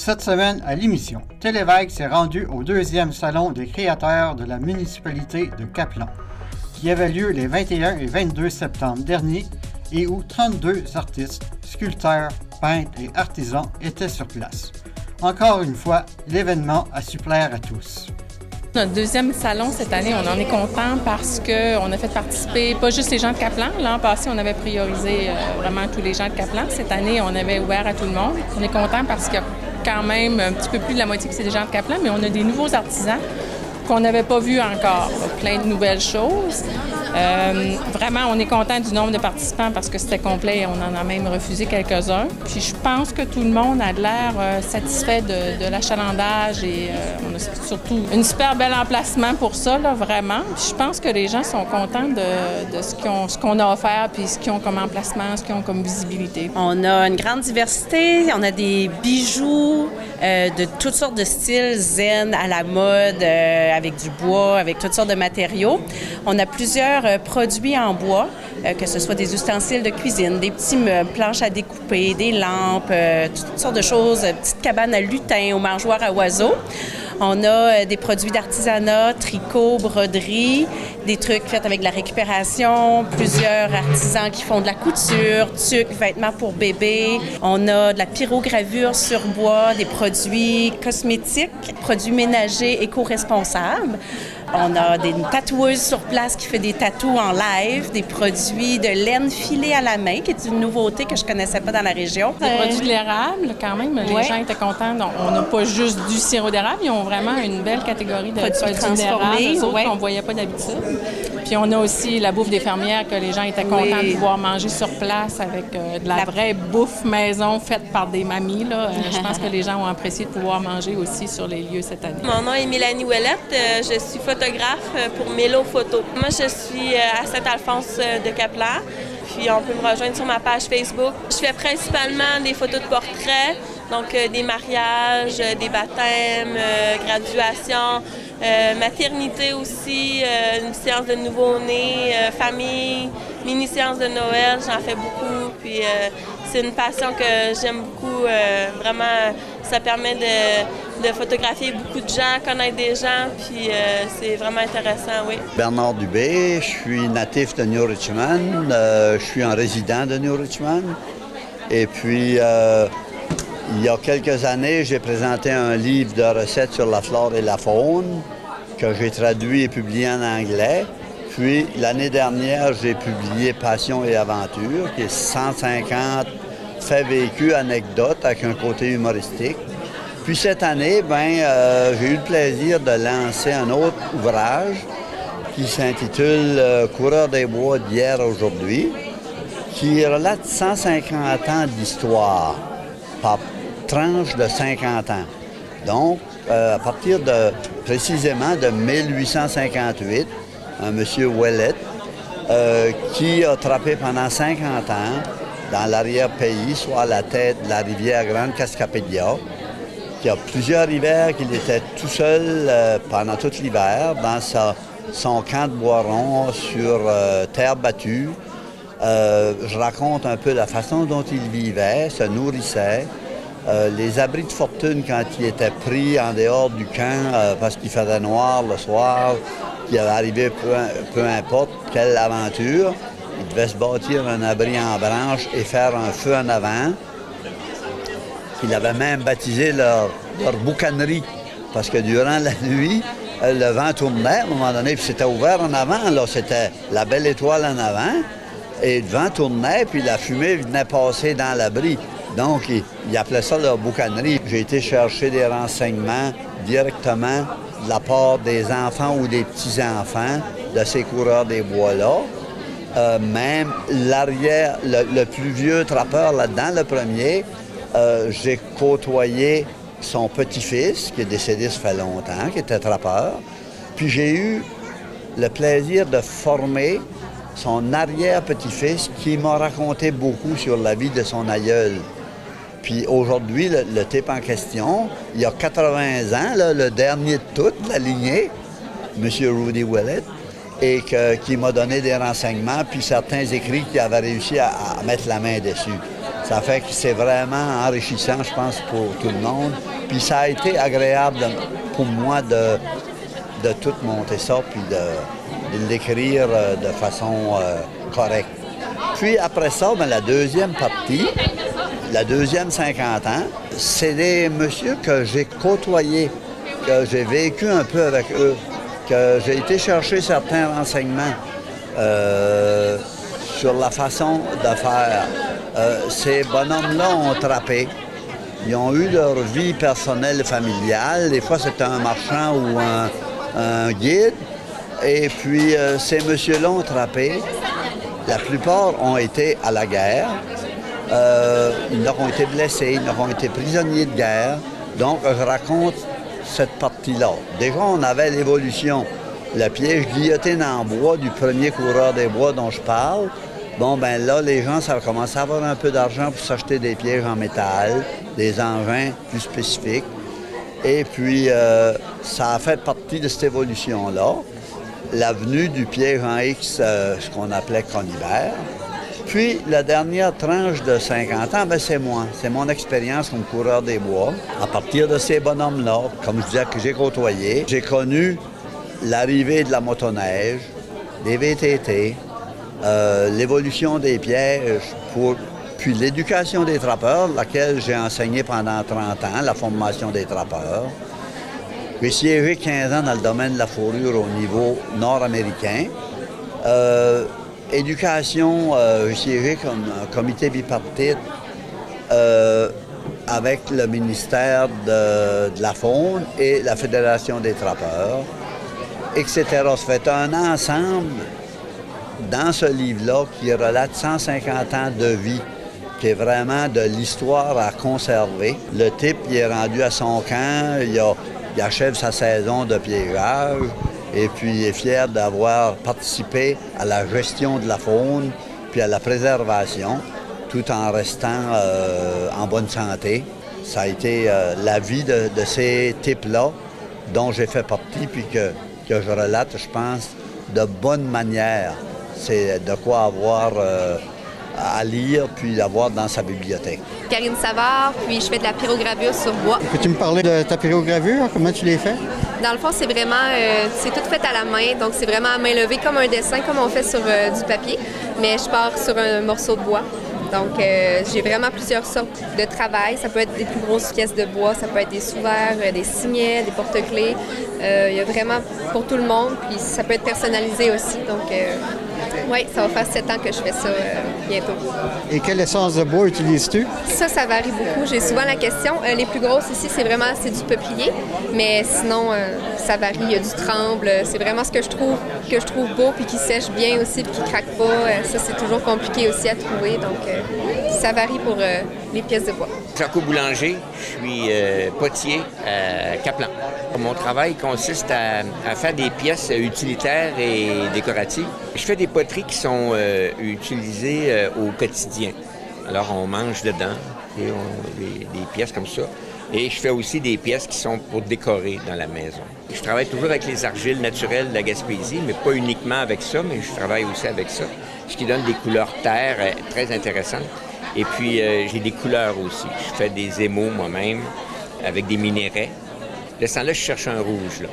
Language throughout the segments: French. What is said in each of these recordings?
Cette semaine, à l'émission, Télévêque s'est rendu au 2e Salon des créateurs de la municipalité de Caplan, qui avait lieu les 21 et 22 septembre dernier et où 32 artistes, sculpteurs, peintres et artisans étaient sur place. Encore une fois, l'événement a su plaire à tous. Notre 2e salon cette année, on en est content parce qu'on a fait participer pas juste les gens de Caplan. L'an passé, on avait priorisé vraiment tous les gens de Caplan. Cette année, on avait ouvert à tout le monde. On est content parce qu'il y a quand même un petit peu plus de la moitié que c'est des gens de Caplan, mais on a des nouveaux artisans qu'on n'avait pas vus encore. Plein de nouvelles choses. Vraiment, on est content du nombre de participants parce que c'était complet et on en a même refusé quelques-uns. Puis je pense que tout le monde a de l'air satisfait de l'achalandage et on a surtout un super bel emplacement pour ça, là, vraiment. Puis je pense que les gens sont contents de ce qu'on a offert puis ce qu'ils ont comme emplacement, ce qu'ils ont comme visibilité. On a une grande diversité, on a des bijoux de toutes sortes de styles, zen, à la mode, avec du bois, avec toutes sortes de matériaux. On a plusieurs produits en bois, que ce soit des ustensiles de cuisine, des petits meubles, planches à découper, des lampes, toutes sortes de choses, petites cabanes à lutins, aux mangeoires à oiseaux. On a des produits d'artisanat, tricot, broderie, des trucs faits avec de la récupération, plusieurs artisans qui font de la couture, tuques, vêtements pour bébés. On a de la pyrogravure sur bois, des produits cosmétiques, produits ménagers éco-responsables. On a des tatoueuses sur place qui fait des tatous en live, des produits de laine filée à la main, qui est une nouveauté que je connaissais pas dans la région. Des produits de l'érable, quand même, les gens étaient contents. Donc, on n'a pas juste du sirop d'érable, ils ont vraiment une belle catégorie de produits d'érable, eux autres qu'on ne voyait pas d'habitude. Puis on a aussi la bouffe des fermières que les gens étaient contents de pouvoir manger sur place avec de la vraie bouffe maison faite par des mamies. Là. Je pense que les gens ont apprécié de pouvoir manger aussi sur les lieux cette année. Mon nom est Mélanie Ouellette, je suis photographe pour Mélo Photo. Moi, je suis à Saint-Alphonse de Caplan, puis on peut me rejoindre sur ma page Facebook. Je fais principalement des photos de portraits, donc des mariages, des baptêmes, graduations, maternité aussi, une séance de nouveau-né, famille, mini-séance de Noël, j'en fais beaucoup. Puis c'est une passion que j'aime beaucoup. Vraiment, ça permet de photographier beaucoup de gens, connaître des gens, puis c'est vraiment intéressant, oui. Bernard Dubé, je suis natif de New Richmond, je suis un résident de New Richmond. Et puis, il y a quelques années, j'ai présenté un livre de recettes sur la flore et la faune que j'ai traduit et publié en anglais. Puis, l'année dernière, j'ai publié Passion et aventure, qui est 150 faits vécus, anecdotes, avec un côté humoristique. Puis cette année, j'ai eu le plaisir de lancer un autre ouvrage qui s'intitule « Coureur des bois d'hier à aujourd'hui », qui relate 150 ans d'histoire par tranche de 50 ans. Donc, à partir précisément de 1858, un monsieur Ouellette, qui a trappé pendant 50 ans dans l'arrière-pays, soit à la tête de la rivière Grande Cascapédia. Il y a plusieurs hivers qu'il était tout seul pendant tout l'hiver dans son camp de boiron sur terre battue. Je raconte un peu la façon dont il vivait, se nourrissait, les abris de fortune quand il était pris en dehors du camp parce qu'il faisait noir le soir, qu'il avait arrivé peu importe quelle aventure. Il devait se bâtir un abri en branche et faire un feu en avant. Ils avaient même baptisé leur boucanerie parce que durant la nuit, le vent tournait à un moment donné, puis c'était ouvert en avant, là, c'était la belle étoile en avant, et le vent tournait, puis la fumée venait passer dans l'abri. Donc, ils appelaient ça leur boucanerie. J'ai été chercher des renseignements directement de la part des enfants ou des petits-enfants de ces coureurs des bois-là. Même l'arrière, le plus vieux trappeur là-dedans, le premier, j'ai côtoyé son petit-fils, qui est décédé ça fait longtemps, qui était trappeur. Puis j'ai eu le plaisir de former son arrière-petit-fils qui m'a raconté beaucoup sur la vie de son aïeul. Puis aujourd'hui, le type en question, il a 80 ans, là, le dernier de toute la lignée, M. Rudy Ouellette, et qui m'a donné des renseignements, puis certains écrits qu'il avait réussi à mettre la main dessus. Ça fait que c'est vraiment enrichissant, je pense, pour tout le monde. Puis ça a été agréable pour moi de tout monter ça, puis de l'écrire de façon correcte. Puis après ça, bien, la deuxième partie, la deuxième 50 ans, c'est des messieurs que j'ai côtoyés, que j'ai vécu un peu avec eux, que j'ai été chercher certains renseignements sur la façon de faire. Ces bonhommes-là ont trappé. Ils ont eu leur vie personnelle et familiale. Des fois, c'était un marchand ou un guide. Et puis, ces messieurs-là ont trappé. La plupart ont été à la guerre. Ils ont été blessés, ils ont été prisonniers de guerre. Donc, je raconte cette partie-là. Déjà, on avait l'évolution. Le piège guillotine en bois du premier coureur des bois dont je parle. Bon, ben là, les gens, ça a commencé à avoir un peu d'argent pour s'acheter des pièges en métal, des engins plus spécifiques. Et puis, ça a fait partie de cette évolution-là. L'avenue du piège en X, ce qu'on appelait conifère. Puis, la dernière tranche de 50 ans, ben, c'est moi. C'est mon expérience comme coureur des bois. À partir de ces bonhommes-là, comme je disais, que j'ai côtoyé, j'ai connu l'arrivée de la motoneige, des VTT, l'évolution des pièges, puis l'éducation des trappeurs, laquelle j'ai enseigné pendant 30 ans, la formation des trappeurs. J'ai siégé 15 ans dans le domaine de la fourrure au niveau nord-américain. Éducation, j'ai siégé comme comité bipartite avec le ministère de la Faune et la Fédération des trappeurs, etc. Ça fait un ensemble dans ce livre-là qui relate 150 ans de vie, qui est vraiment de l'histoire à conserver. Le type, il est rendu à son camp, il achève sa saison de piégeage et puis il est fier d'avoir participé à la gestion de la faune puis à la préservation, tout en restant en bonne santé. Ça a été la vie de ces types-là dont j'ai fait partie puis que je relate, je pense, de bonne manière. C'est de quoi avoir à lire puis d'avoir dans sa bibliothèque. Karine Savard, puis je fais de la pyrogravure sur bois. Peux-tu me parler de ta pyrogravure? Comment tu les fais? Dans le fond, c'est vraiment, c'est tout fait à la main, donc c'est vraiment à main levée comme un dessin, comme on fait sur du papier, mais je pars sur un morceau de bois. Donc, j'ai vraiment plusieurs sortes de travail. Ça peut être des plus grosses pièces de bois, ça peut être des sous-verres, des signets, des porte-clés. Il y a vraiment pour tout le monde, puis ça peut être personnalisé aussi. Donc, oui, ça va faire 7 ans que je fais ça bientôt. Et quelle essence de bois utilises-tu? Ça varie beaucoup. J'ai souvent la question. Les plus grosses ici, c'est du peuplier, mais sinon, ça varie. Il y a du tremble. C'est vraiment ce que je trouve beau, puis qui sèche bien aussi, puis qui craque pas. Ça, c'est toujours compliqué aussi à trouver. Donc, ça varie pour les pièces de bois. Jaco Boulanger, je suis potier à Caplan. Mon travail consiste à faire des pièces utilitaires et décoratives. Je fais des poteries qui sont utilisées au quotidien. Alors, on mange dedans, et des pièces comme ça. Et je fais aussi des pièces qui sont pour décorer dans la maison. Je travaille toujours avec les argiles naturelles de la Gaspésie, mais pas uniquement avec ça, mais je travaille aussi avec ça, ce qui donne des couleurs terre très intéressantes. Et puis, j'ai des couleurs aussi. Je fais des émaux moi-même avec des minéraux. De ce temps-là, je cherche un rouge, là.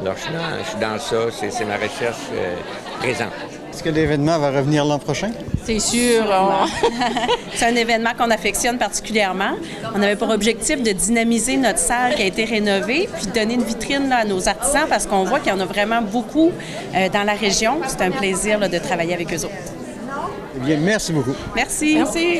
Alors, je suis dans ça. C'est ma recherche présente. Est-ce que l'événement va revenir l'an prochain? C'est sûr. C'est un événement qu'on affectionne particulièrement. On avait pour objectif de dynamiser notre salle qui a été rénovée, puis de donner une vitrine là, à nos artisans parce qu'on voit qu'il y en a vraiment beaucoup dans la région. C'est un plaisir là, de travailler avec eux autres. Eh bien, merci beaucoup. Merci. Merci.